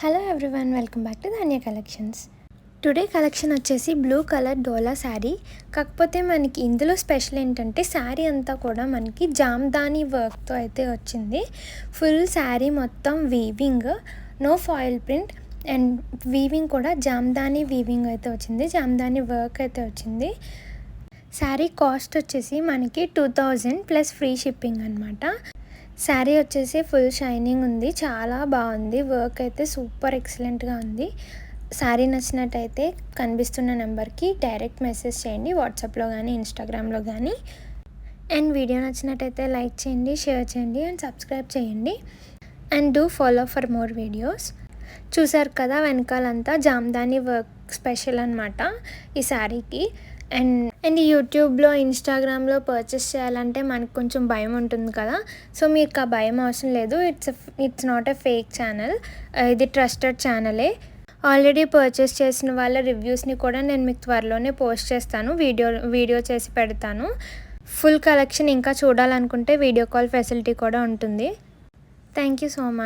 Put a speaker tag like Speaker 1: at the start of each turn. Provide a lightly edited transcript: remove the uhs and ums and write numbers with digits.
Speaker 1: Hello everyone, welcome back to ధాన్య collections. Today collection వచ్చేసి blue colour డోలా శారీ. కాకపోతే మనకి ఇందులో స్పెషల్ ఏంటంటే శారీ అంతా కూడా మనకి జామ్దాని వర్క్తో అయితే వచ్చింది. ఫుల్ శారీ మొత్తం weaving, no foil print and weaving కూడా జామ్దాని వీవింగ్ అయితే వచ్చింది, జామ్దాని వర్క్ అయితే వచ్చింది. శారీ కాస్ట్ వచ్చేసి మనకి 2000 ప్లస్ ఫ్రీ షిప్పింగ్ అనమాట. శారీ వచ్చేసి ఫుల్ షైనింగ్ ఉంది, చాలా బాగుంది. వర్క్ అయితే సూపర్ ఎక్సలెంట్గా ఉంది. శారీ నచ్చినట్టయితే కనిపిస్తున్న నెంబర్కి డైరెక్ట్ మెసేజ్ చేయండి, వాట్సాప్లో కానీ ఇన్స్టాగ్రామ్లో కానీ. అండ్ వీడియో నచ్చినట్టయితే లైక్ చేయండి, షేర్ చేయండి అండ్ సబ్స్క్రైబ్ చేయండి. And do follow for more videos. చూసారు కదా, వెనకాలంతా జామ్దాని వర్క్ స్పెషల్ అనమాట ఈ శారీకి. అండ్ యూట్యూబ్లో ఇన్స్టాగ్రామ్లో పర్చేస్ చేయాలంటే మనకు కొంచెం భయం ఉంటుంది కదా. సో మీకు ఆ భయం అవసరం లేదు. It's not a fake channel, ఇది ట్రస్టెడ్ ఛానలే. ఆల్రెడీ పర్చేస్ చేసిన వాళ్ళ రివ్యూస్ని కూడా నేను మీకు త్వరలోనే పోస్ట్ చేస్తాను, వీడియో చేసి పెడతాను. ఫుల్ కలెక్షన్ ఇంకా చూడాలనుకుంటే వీడియో కాల్ ఫెసిలిటీ కూడా ఉంటుంది. Thank you so much.